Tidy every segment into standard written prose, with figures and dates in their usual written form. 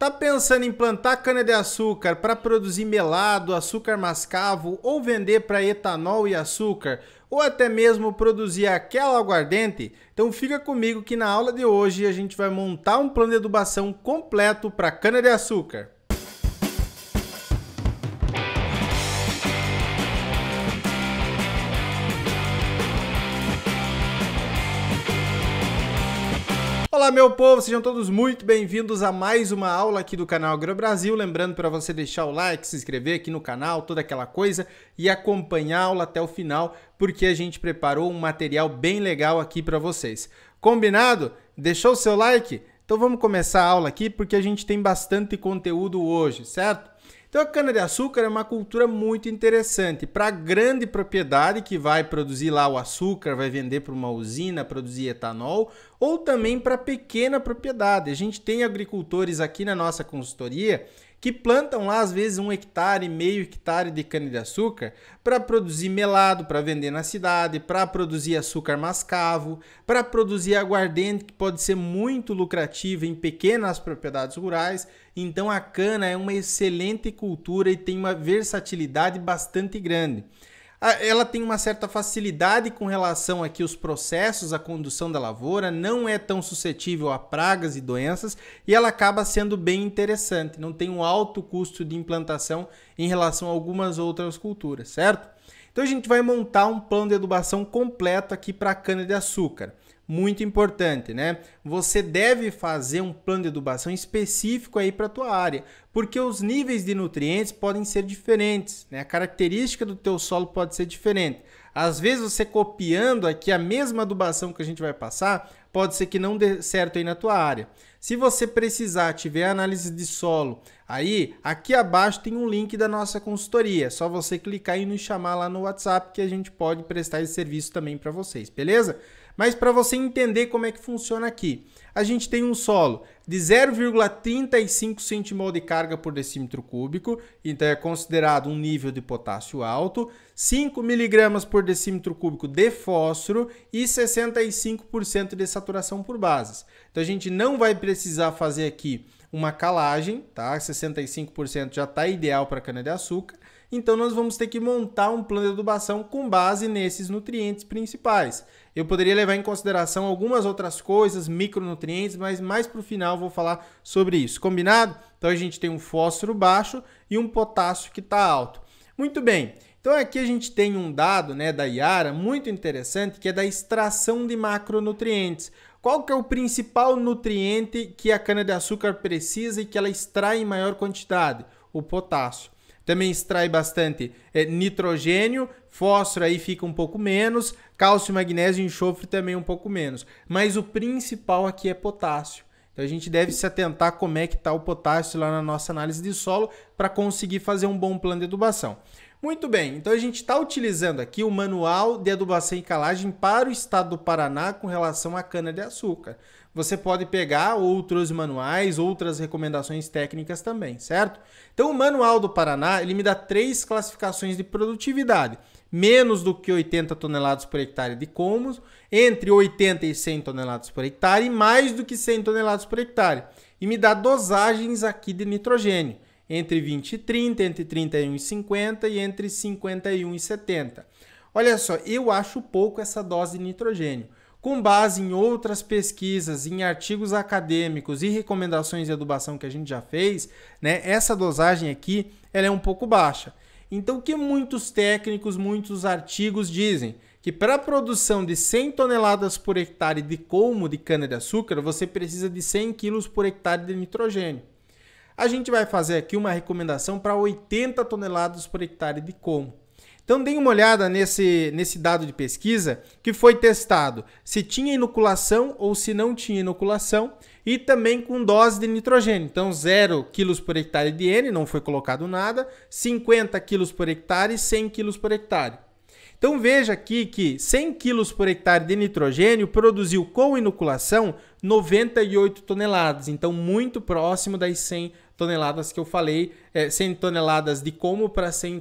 Tá pensando em plantar cana-de-açúcar para produzir melado, açúcar mascavo ou vender para etanol e açúcar, ou até mesmo produzir aquela aguardente? Então fica comigo que na aula de hoje a gente vai montar um plano de adubação completo para cana-de-açúcar. Olá meu povo, sejam todos muito bem-vindos a mais uma aula aqui do canal AgroBrasil. Lembrando para você deixar o like, se inscrever aqui no canal, toda aquela coisa e acompanhar a aula até o final, porque a gente preparou um material bem legal aqui para vocês. Combinado? Deixou o seu like? Então vamos começar a aula aqui porque a gente tem bastante conteúdo hoje, certo? Então a cana-de-açúcar é uma cultura muito interessante para grande propriedade que vai produzir lá o açúcar, vai vender para uma usina, produzir etanol, ou também para pequena propriedade. A gente tem agricultores aqui na nossa consultoria que plantam lá às vezes 1 hectare, meio hectare de cana-de-açúcar para produzir melado, para vender na cidade, para produzir açúcar mascavo, para produzir aguardente, que pode ser muito lucrativo em pequenas propriedades rurais. Então a cana é uma excelente cultura e tem uma versatilidade bastante grande. Ela tem uma certa facilidade com relação aqui aos processos, a condução da lavoura, não é tão suscetível a pragas e doenças e ela acaba sendo bem interessante, não tem um alto custo de implantação em relação a algumas outras culturas, certo? Então a gente vai montar um plano de adubação completo aqui para a cana-de-açúcar. Muito importante, né? Você deve fazer um plano de adubação específico aí para a tua área, porque os níveis de nutrientes podem ser diferentes, né? A característica do teu solo pode ser diferente. Às vezes você copiando aqui a mesma adubação que a gente vai passar, pode ser que não dê certo aí na tua área. Se você precisar, tiver análise de solo, aí aqui abaixo tem um link da nossa consultoria. É só você clicar e nos chamar lá no WhatsApp que a gente pode prestar esse serviço também para vocês, beleza? Mas para você entender como é que funciona aqui, a gente tem um solo de 0,35 centimol de carga por decímetro cúbico, então é considerado um nível de potássio alto, 5 miligramas por decímetro cúbico de fósforo e 65% de saturação por bases. Então a gente não vai precisar fazer aqui uma calagem, tá? 65% já está ideal para cana-de-açúcar. Então nós vamos ter que montar um plano de adubação com base nesses nutrientes principais. Eu poderia levar em consideração algumas outras coisas, micronutrientes, mas mais para o final vou falar sobre isso. Combinado? Então a gente tem um fósforo baixo e um potássio que está alto. Muito bem. Então aqui a gente tem um dado, né, da Yara muito interessante, que é da extração de macronutrientes. Qual que é o principal nutriente que a cana-de-açúcar precisa e que ela extrai em maior quantidade? O potássio. Também extrai bastante nitrogênio, fósforo aí fica um pouco menos, cálcio, magnésio e enxofre também um pouco menos. Mas o principal aqui é potássio. Então a gente deve se atentar como é que está o potássio lá na nossa análise de solo para conseguir fazer um bom plano de adubação. Muito bem, então a gente está utilizando aqui o Manual de Adubação e Calagem para o estado do Paraná com relação à cana-de-açúcar. Você pode pegar outros manuais, outras recomendações técnicas também, certo? Então o Manual do Paraná, ele me dá 3 classificações de produtividade. Menos do que 80 toneladas por hectare de colmos, entre 80 e 100 toneladas por hectare e mais do que 100 toneladas por hectare. E me dá dosagens aqui de nitrogênio. Entre 20 e 30, entre 31 e 50 e entre 51 e 70. Olha só, eu acho pouco essa dose de nitrogênio. Com base em outras pesquisas, em artigos acadêmicos e recomendações de adubação que a gente já fez, né, essa dosagem aqui ela é um pouco baixa. Então o que muitos técnicos, muitos artigos dizem? Que para a produção de 100 toneladas por hectare de colmo de cana-de-açúcar, você precisa de 100 quilos por hectare de nitrogênio. A gente vai fazer aqui uma recomendação para 80 toneladas por hectare de colmo. Então, deem uma olhada nesse dado de pesquisa que foi testado se tinha inoculação ou se não tinha inoculação e também com dose de nitrogênio. Então, 0 kg por hectare de N, não foi colocado nada, 50 kg por hectare e 100 kg por hectare. Então veja aqui que 100 kg por hectare de nitrogênio produziu com inoculação 98 toneladas, então muito próximo das 100 toneladas que eu falei, 100 toneladas de como para 100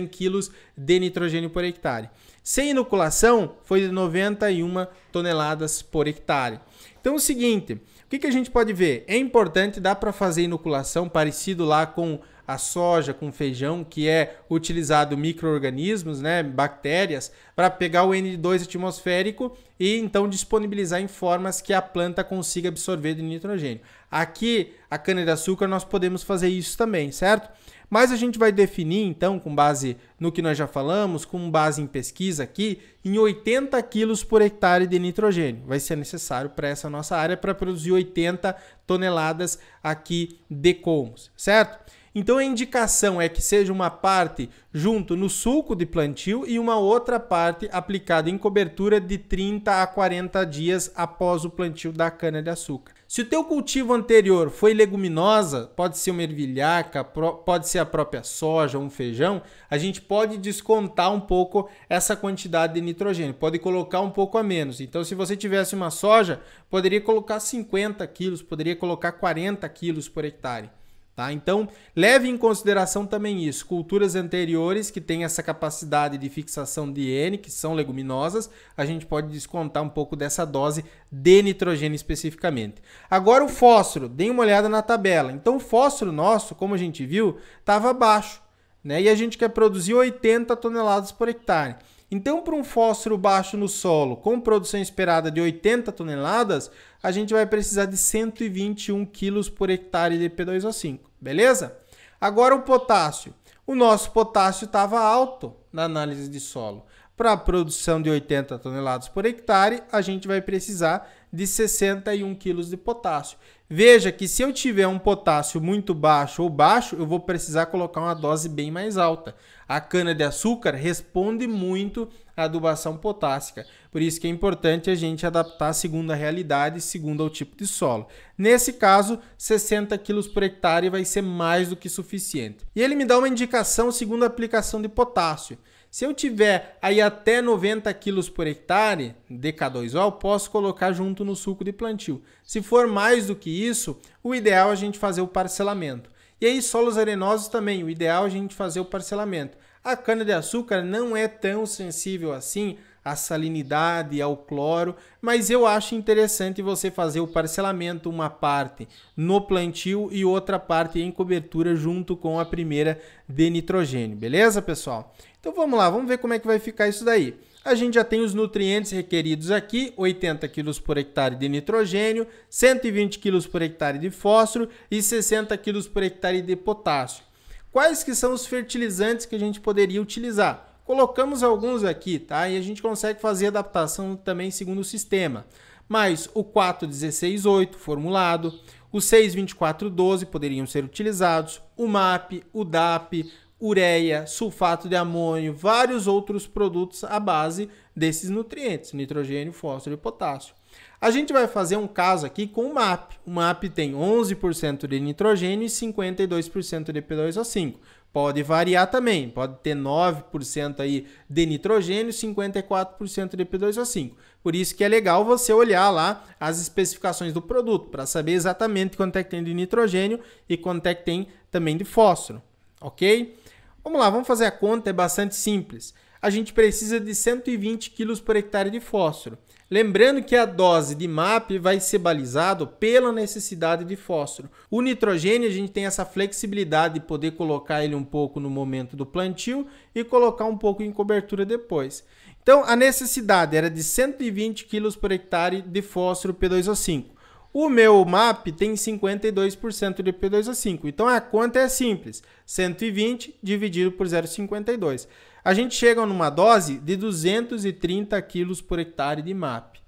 kg de nitrogênio por hectare. Sem inoculação foi de 91 toneladas por hectare. Então é o seguinte, que a gente pode ver? É importante, dá para fazer inoculação parecido lá com a soja, com feijão, que é utilizado micro-organismos, né, bactérias, para pegar o N2 atmosférico e então disponibilizar em formas que a planta consiga absorver de nitrogênio. Aqui, a cana-de-açúcar, nós podemos fazer isso também, certo? Mas a gente vai definir, então, com base no que nós já falamos, com base em pesquisa aqui, em 80 quilos por hectare de nitrogênio. Vai ser necessário para essa nossa área para produzir 80 toneladas aqui de colmos, certo? Então a indicação é que seja uma parte junto no sulco de plantio e uma outra parte aplicada em cobertura de 30 a 40 dias após o plantio da cana-de-açúcar. Se o teu cultivo anterior foi leguminosa, pode ser uma ervilhaca, pode ser a própria soja, um feijão, a gente pode descontar um pouco essa quantidade de nitrogênio, pode colocar um pouco a menos. Então se você tivesse uma soja, poderia colocar 50 quilos, poderia colocar 40 quilos por hectare. Tá? Então, leve em consideração também isso. Culturas anteriores que têm essa capacidade de fixação de N, que são leguminosas, a gente pode descontar um pouco dessa dose de nitrogênio especificamente. Agora o fósforo, dê uma olhada na tabela. Então o fósforo nosso, como a gente viu, estava baixo, né? E a gente quer produzir 80 toneladas por hectare. Então, para um fósforo baixo no solo, com produção esperada de 80 toneladas, a gente vai precisar de 121 quilos por hectare de P2O5, beleza? Agora o potássio. O nosso potássio estava alto na análise de solo. Para a produção de 80 toneladas por hectare, a gente vai precisar de 61 quilos de potássio. Veja que se eu tiver um potássio muito baixo ou baixo, eu vou precisar colocar uma dose bem mais alta. A cana-de-açúcar responde muito à adubação potássica. Por isso que é importante a gente adaptar segundo a realidade, segundo ao tipo de solo. Nesse caso, 60 kg por hectare vai ser mais do que suficiente. E ele me dá uma indicação segundo a aplicação de potássio. Se eu tiver aí até 90 kg por hectare de K2O, eu posso colocar junto no sulco de plantio. Se for mais do que isso, o ideal é a gente fazer o parcelamento. E aí, solos arenosos também, o ideal é a gente fazer o parcelamento. A cana-de-açúcar não é tão sensível assim à salinidade, ao cloro, mas eu acho interessante você fazer o parcelamento, uma parte no plantio e outra parte em cobertura junto com a primeira de nitrogênio, beleza, pessoal? Então vamos lá, vamos ver como é que vai ficar isso daí. A gente já tem os nutrientes requeridos aqui, 80 kg por hectare de nitrogênio, 120 kg por hectare de fósforo e 60 kg por hectare de potássio. Quais que são os fertilizantes que a gente poderia utilizar? Colocamos alguns aqui, tá? E a gente consegue fazer adaptação também segundo o sistema. Mas o 4,16,8 formulado, o 6,24,12 poderiam ser utilizados, o MAP, o DAP, ureia, sulfato de amônio, vários outros produtos à base desses nutrientes, nitrogênio, fósforo e potássio. A gente vai fazer um caso aqui com o MAP. O MAP tem 11% de nitrogênio e 52% de P2O5. Pode variar também, pode ter 9% aí de nitrogênio e 54% de P2O5. Por isso que é legal você olhar lá as especificações do produto, para saber exatamente quanto é que tem de nitrogênio e quanto é que tem também de fósforo, ok? Vamos lá, vamos fazer a conta, é bastante simples. A gente precisa de 120 kg por hectare de fósforo. Lembrando que a dose de MAP vai ser balizado pela necessidade de fósforo. O nitrogênio, a gente tem essa flexibilidade de poder colocar ele um pouco no momento do plantio e colocar um pouco em cobertura depois. Então, a necessidade era de 120 kg por hectare de fósforo P2O5. O meu MAP tem 52% de P2O5, então a conta é simples, 120 dividido por 0,52. A gente chega numa dose de 230 kg por hectare de MAP.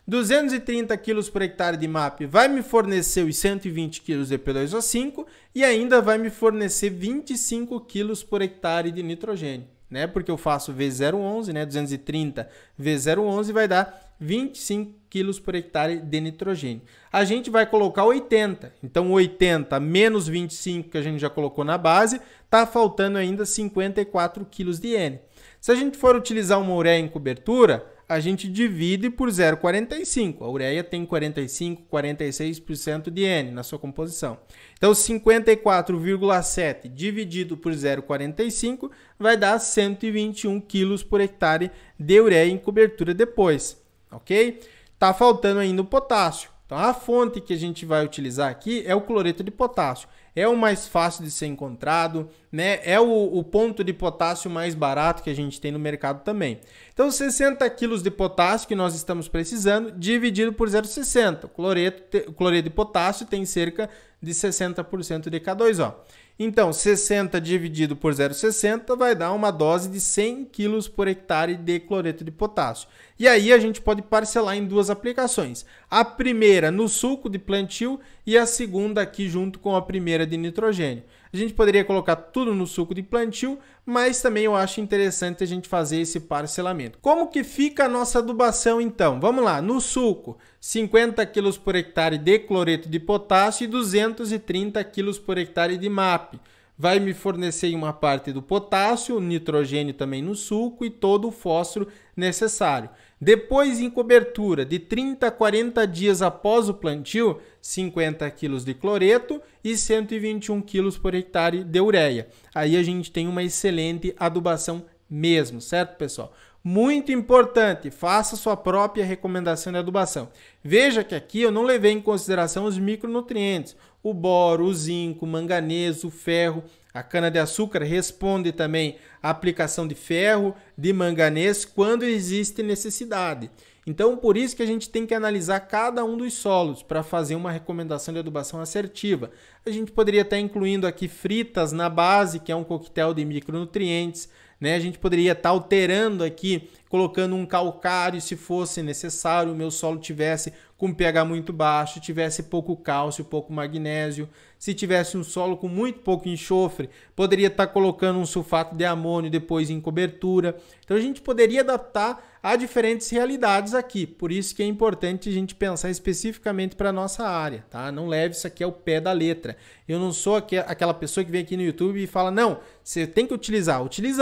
230 kg por hectare de MAP vai me fornecer os 120 kg de P2O5 e ainda vai me fornecer 25 kg por hectare de nitrogênio, né? Porque eu faço vezes 0,11, né? 230 vezes 0,11 vai dar 25 kg por hectare de nitrogênio. A gente vai colocar 80, então 80 menos 25 que a gente já colocou na base, está faltando ainda 54 kg de N. Se a gente for utilizar uma ureia em cobertura, a gente divide por 0,45. A ureia tem 45, 46% de N na sua composição. Então 54,7 dividido por 0,45 vai dar 121 kg por hectare de ureia em cobertura depois. Ok? Tá faltando ainda o potássio. Então, a fonte que a gente vai utilizar aqui é o cloreto de potássio. É o mais fácil de ser encontrado, né? É o ponto de potássio mais barato que a gente tem no mercado também. Então, 60 kg de potássio que nós estamos precisando, dividido por 0,60. O cloreto de potássio tem cerca de 60% de K2O. Então, 60 dividido por 0,60 vai dar uma dose de 100 kg por hectare de cloreto de potássio. E aí a gente pode parcelar em duas aplicações. A primeira no suco de plantio e a segunda aqui junto com a primeira de nitrogênio. A gente poderia colocar tudo no suco de plantio, mas também eu acho interessante a gente fazer esse parcelamento. Como que fica a nossa adubação então? Vamos lá, no suco, 50 kg por hectare de cloreto de potássio e 230 kg por hectare de MAP. Vai me fornecer uma parte do potássio, nitrogênio também no suco e todo o fósforo necessário. Depois, em cobertura, de 30 a 40 dias após o plantio, 50 kg de cloreto e 121 kg por hectare de ureia. Aí a gente tem uma excelente adubação mesmo, certo, pessoal? Muito importante, faça sua própria recomendação de adubação. Veja que aqui eu não levei em consideração os micronutrientes, o boro, o zinco, o manganês, o ferro. A cana-de-açúcar responde também à aplicação de ferro, de manganês, quando existe necessidade. Então, por isso que a gente tem que analisar cada um dos solos para fazer uma recomendação de adubação assertiva. A gente poderia estar incluindo aqui fritas na base, que é um coquetel de micronutrientes, né? A gente poderia estar alterando aqui, colocando um calcário se fosse necessário, o meu solo tivesse com pH muito baixo, tivesse pouco cálcio, pouco magnésio. Se tivesse um solo com muito pouco enxofre, poderia estar colocando um sulfato de amônio depois em cobertura. Então a gente poderia adaptar a diferentes realidades aqui. Por isso que é importante a gente pensar especificamente para a nossa área, tá? Não leve isso aqui ao pé da letra. Eu não sou aquela pessoa que vem aqui no YouTube e fala, não, você tem que utiliza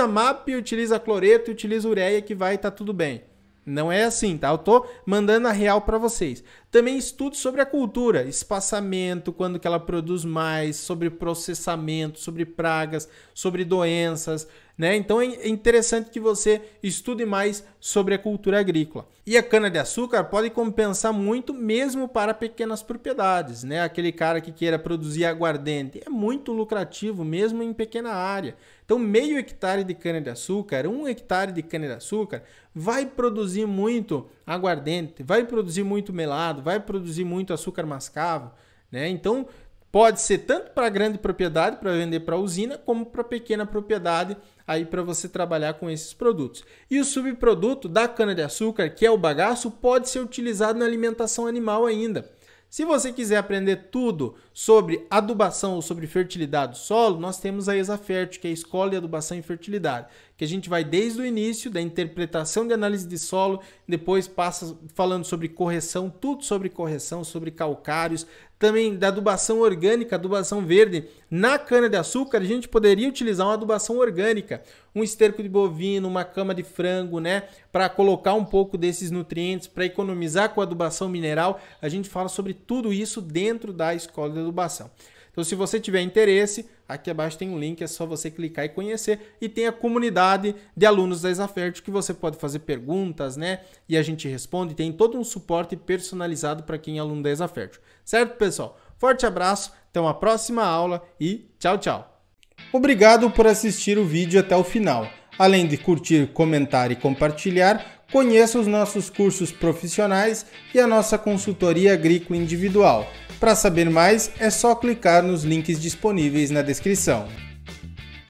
MAP, utiliza cloreto, utiliza ureia que vai estar tudo bem. Não é assim, tá? Eu tô mandando a real para vocês. Também estude sobre a cultura, espaçamento, quando que ela produz mais, sobre processamento, sobre pragas, sobre doenças, né? Então é interessante que você estude mais sobre a cultura agrícola. E a cana-de-açúcar pode compensar muito mesmo para pequenas propriedades, né? Aquele cara que queira produzir aguardente é muito lucrativo mesmo em pequena área. Então, meio hectare de cana-de-açúcar, 1 hectare de cana-de-açúcar vai produzir muito aguardente, vai produzir muito melado, vai produzir muito açúcar mascavo, né? Então, pode ser tanto para grande propriedade, para vender para a usina, como para pequena propriedade, aí para você trabalhar com esses produtos. E o subproduto da cana-de-açúcar, que é o bagaço, pode ser utilizado na alimentação animal ainda. Se você quiser aprender tudo sobre adubação ou sobre fertilidade do solo, nós temos a ExaFert, que é a Escola de Adubação e Fertilidade, que a gente vai desde o início da interpretação de análise de solo, depois passa falando sobre correção, tudo sobre correção, sobre calcários, também da adubação orgânica, adubação verde. Na cana-de-açúcar, a gente poderia utilizar uma adubação orgânica, um esterco de bovino, uma cama de frango, né, para colocar um pouco desses nutrientes, para economizar com a adubação mineral. A gente fala sobre tudo isso dentro da Escola de Adubação. Então, se você tiver interesse, aqui abaixo tem um link, é só você clicar e conhecer. E tem a comunidade de alunos da ExaFert que você pode fazer perguntas, né? E a gente responde. Tem todo um suporte personalizado para quem é aluno da ExaFert. Certo, pessoal? Forte abraço, até uma próxima aula e tchau, tchau! Obrigado por assistir o vídeo até o final. Além de curtir, comentar e compartilhar, conheça os nossos cursos profissionais e a nossa consultoria agrícola individual. Para saber mais, é só clicar nos links disponíveis na descrição.